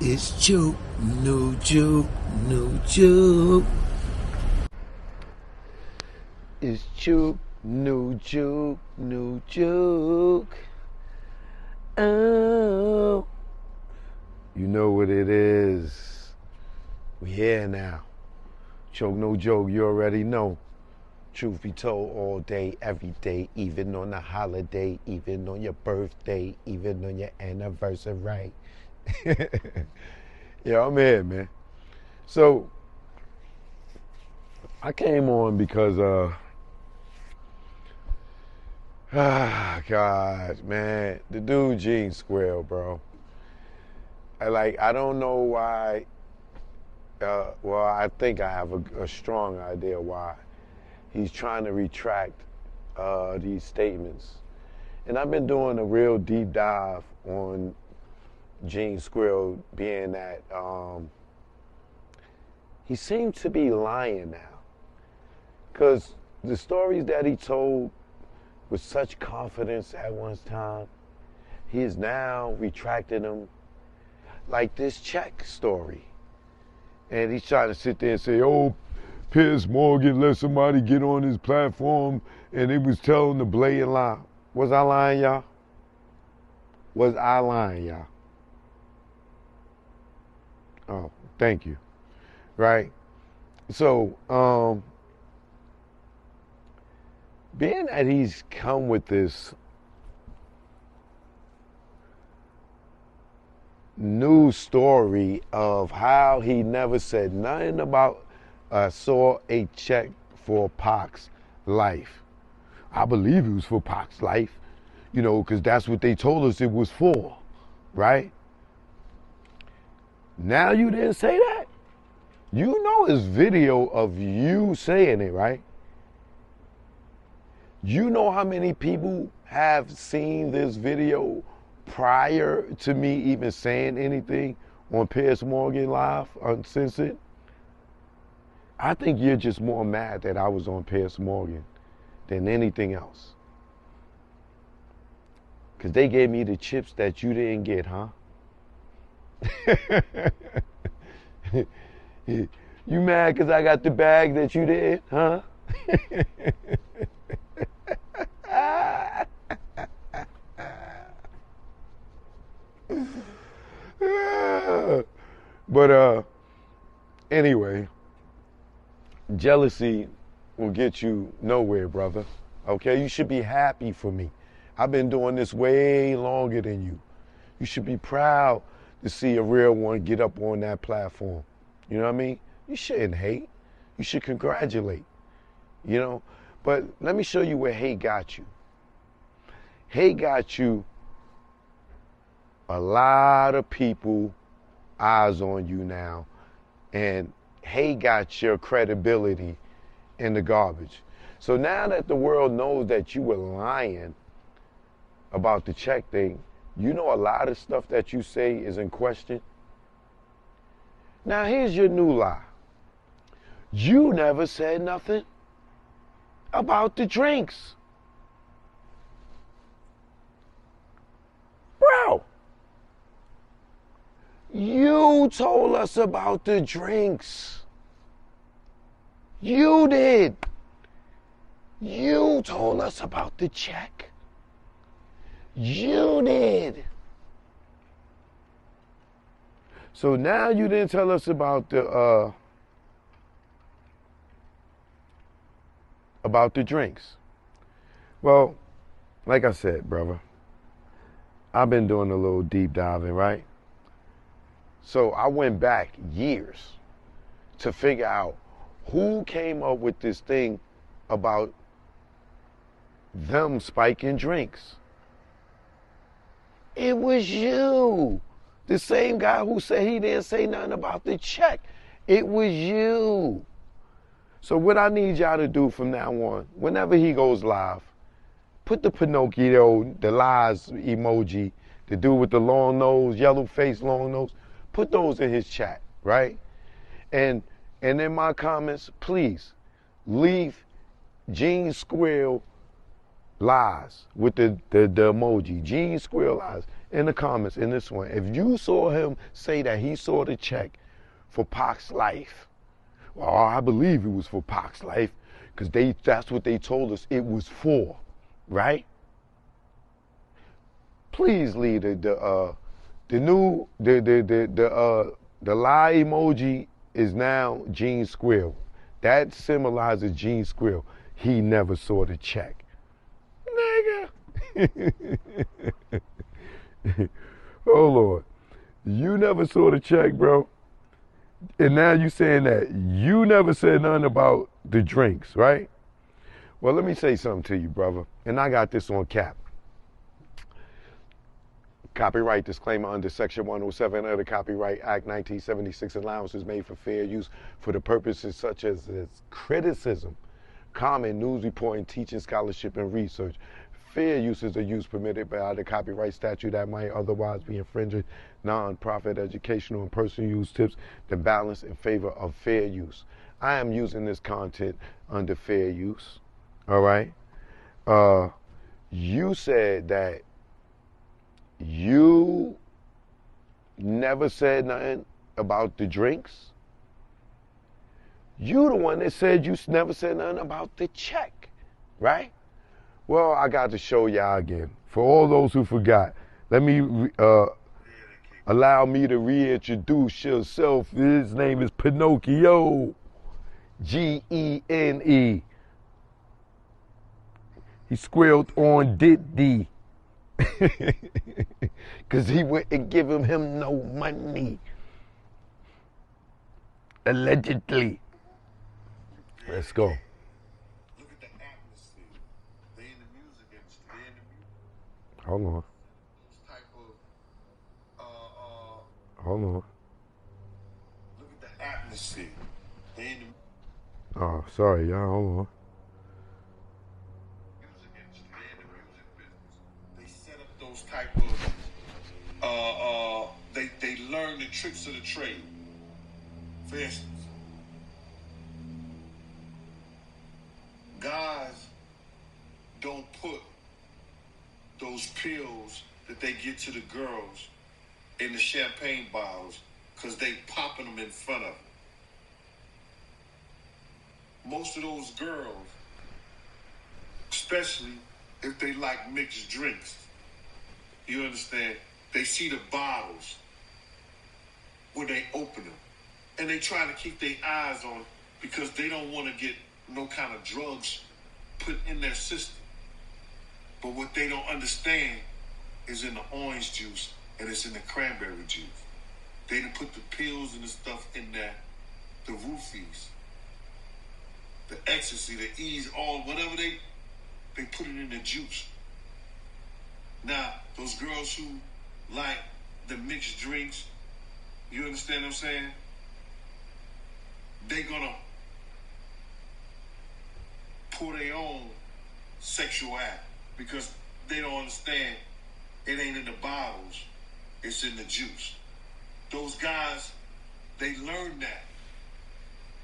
It's joke, no joke, no joke. It's joke, no joke, no joke. Oh, you know what it is. We here now. Joke, no joke, you already know. Truth be told, all day, every day, even on a holiday, even on your birthday, even on your anniversary. Yeah, I'm here, man. So, I came on because, God, man, the dude Gene Squirrel, bro. I don't know why, well, I think I have a strong idea why he's trying to retract these statements. And I've been doing a real deep dive on Gene Squirrel, being that he seems to be lying now. Because the stories that he told with such confidence at one time, he is now retracting them, like this check story. And he's trying to sit there and say, oh, Piers Morgan let somebody get on his platform and he was telling the blatant lie. Was I lying, y'all? Was I lying, y'all? Oh, thank you. Right? So, being that he's come with this new story of how he never said nothing about saw a check for Pac's life. I believe it was for Pac's life, you know, because that's what they told us it was for, right? Now you didn't say that? You know it's video of you saying it, right? You know how many people have seen this video prior to me even saying anything on Piers Morgan Live Uncensored? I think you're just more mad that I was on Piers Morgan than anything else. Because they gave me the chips that you didn't get, huh? You mad because I got the bag that you did, huh? But anyway, jealousy will get you nowhere, brother. Okay, you should be happy for me. I've been doing this way longer than you. You should be proud to see a real one get up on that platform. You know what I mean? You shouldn't hate. You should congratulate. You know? But let me show you where hate got you. Hate got you a lot of people eyes on you now, and hate got your credibility in the garbage. So now that the world knows that you were lying about the check thing, you know a lot of stuff that you say is in question. Now here's your new lie. You never said nothing about the drinks. Bro, you told us about the drinks. You did. You told us about the check. You did. So now you didn't tell us about the drinks. Well, like I said, brother, I've been doing a little deep diving, right? So I went back years to figure out who came up with this thing about them spiking drinks. It was you. The same guy who said he didn't say nothing about the check. It was you. So what I need y'all to do from now on, whenever he goes live, put the Pinocchio, the lies emoji, the dude with the long nose, yellow face, long nose, put those in his chat, right? And in my comments, please leave Gene Squirrel lies with the emoji. Gene Squirrel lies. in the comments in this one, if you saw him say that he saw the check for Pac's life, well, I believe it was for Pac's life, because that's what they told us it was for, right? Please leave the lie emoji is now Gene Squill. That symbolizes Gene Squill. He never saw the check. Nigga. Oh Lord. You never saw the check, bro. And now you saying that you never said nothing about the drinks, right? Well, let me say something to you, brother. And I got this on cap. Copyright disclaimer under Section 107 of the Copyright Act 1976. Allowance is made for fair use for the purposes such as criticism, comment, news reporting, teaching, scholarship, and research. Fair uses are used permitted by the copyright statute that might otherwise be infringing non-profit educational and personal use tips to balance in favor of fair use. I am using this content under fair use. All right. You said that you never said nothing about the drinks. You the one that said you never said nothing about the check, right? Well, I got to show y'all again. For all those who forgot, let me allow me to reintroduce yourself. His name is Pinocchio, Gene. He squealed on Diddy. Because he wouldn't give him no money. Allegedly. Let's go. Look at the atmosphere. They in the music industry. They in the music. Hold on. Those type of, hold on. Look at the atmosphere. They in the. Oh, sorry, y'all. Hold on. Type of they learn the tricks of the trade. For instance, guys don't put those pills that they get to the girls in the champagne bottles because they popping them in front of them. Most of those girls, especially if they like mixed drinks, you understand? They see the bottles when they open them. And they try to keep their eyes on it because they don't want to get no kind of drugs put in their system. But what they don't understand is in the orange juice and it's in the cranberry juice. They done put the pills and the stuff in there, the roofies, the ecstasy, the ease, all, whatever they put it in the juice. Now, those girls who like the mixed drinks, you understand what I'm saying? They're gonna pull their own sexual act because they don't understand it ain't in the bottles, it's in the juice. Those guys, they learn that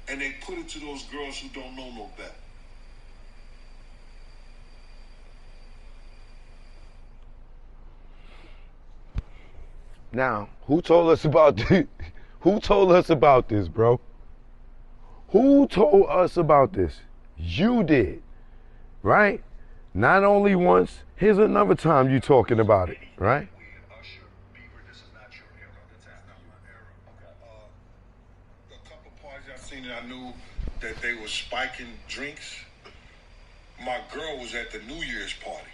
and they put it to those girls who don't know no better. Now, who told us about this? Who told us about this, bro? Who told us about this? You did, right? Not only once, here's another time you talking about it, right? A couple parties I seen that I knew that they were spiking drinks. My girl was at the New Year's party.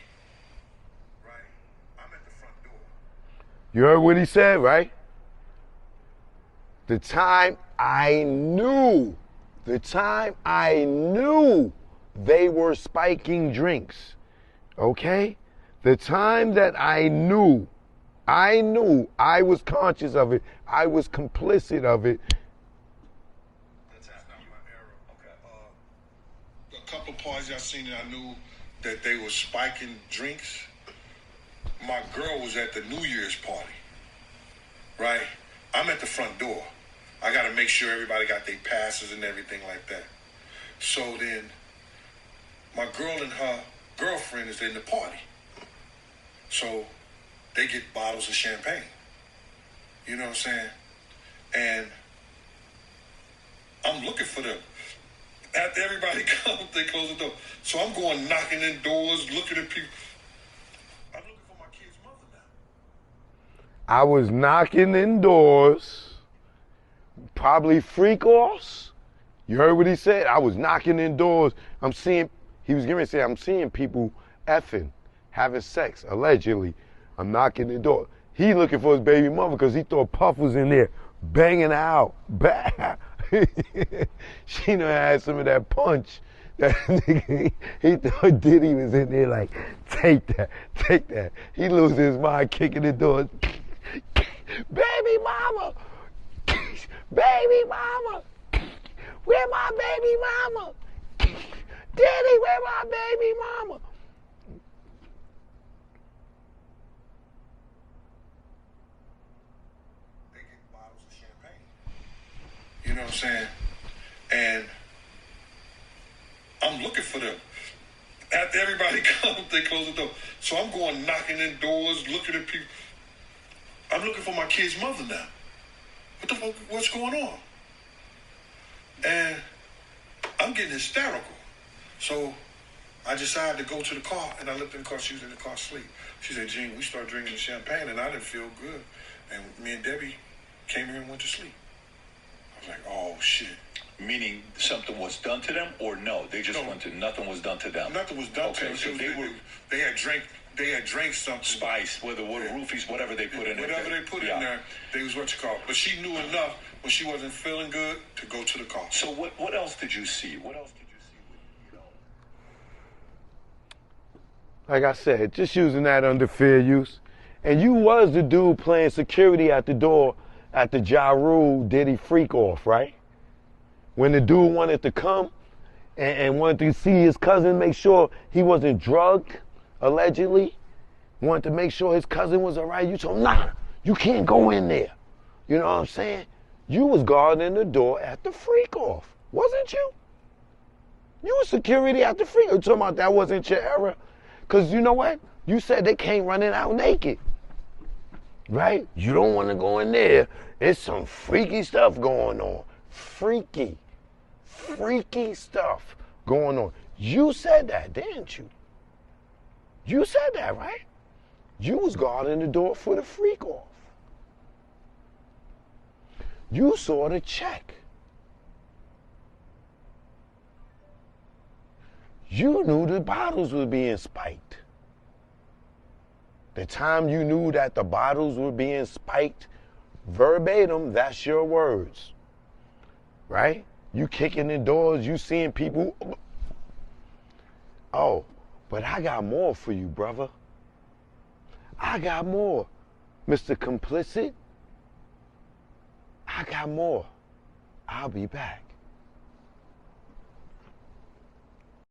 You heard what he said, right? The time I knew they were spiking drinks, okay? The time that I knew, I was conscious of it, I was complicit of it. A couple parties I seen that I knew that they were spiking drinks. My girl was at the New Year's party, right? I'm at the front door. I got to make sure everybody got their passes and everything like that. So then my girl and her girlfriend is in the party. So they get bottles of champagne. You know what I'm saying? And I'm looking for them. After everybody comes, they close the door. So I'm going knocking in doors, looking at people. I'm looking for my kid's mother now. I was knocking in doors, probably freak offs. You heard what he said? I was knocking in doors. He was going to say, I'm seeing people effing, having sex, allegedly. I'm knocking the door. He looking for his baby mother because he thought Puff was in there banging out. She done had some of that punch. That nigga, he thought Diddy was in there like, take that. He loses his mind kicking the doors. Baby mama! Baby mama! Where my baby mama? Diddy, where my baby mama? They get bottles of champagne. You know what I'm saying? And I'm looking for them. After everybody comes, they close the door. So I'm going knocking in doors, looking at people. I'm looking for my kid's mother now. What the fuck? What's going on? And I'm getting hysterical. So I decided to go to the car, and I looked in the car. She was in the car asleep. She said, Gene, we started drinking the champagne, and I didn't feel good. And me and Debbie came here and went to sleep. I was like, oh, shit. Meaning something was done to them, or no? They just went to, nothing was done to them? Nothing was done to them. So they had drank something. Spice, roofies, whatever they put in there. Whatever they put in there, they was what you call. But she knew enough when she wasn't feeling good to go to the car. So what else did you see? What else did you see? Like I said, just using that under fair use. And you was the dude playing security at the door at the Ja Rule Diddy freak off, right? When the dude wanted to come and wanted to see his cousin, make sure he wasn't drugged, allegedly, wanted to make sure his cousin was all right. You told him, nah, you can't go in there. You know what I'm saying? You was guarding the door at the freak off, wasn't you? You was security at the freak off. You talking about that wasn't your era? Because you know what? You said they came running out naked, right? You don't want to go in there. There's some freaky stuff going on. Freaky stuff going on. You said that, didn't you? You said that, right? You was guarding the door for the freak off. You saw the check. You knew the bottles were being spiked. The time you knew that the bottles were being spiked, verbatim, that's your words. Right? You kicking in doors, you seeing people. Oh, but I got more for you, brother. I got more, Mr. Complicit. I got more. I'll be back.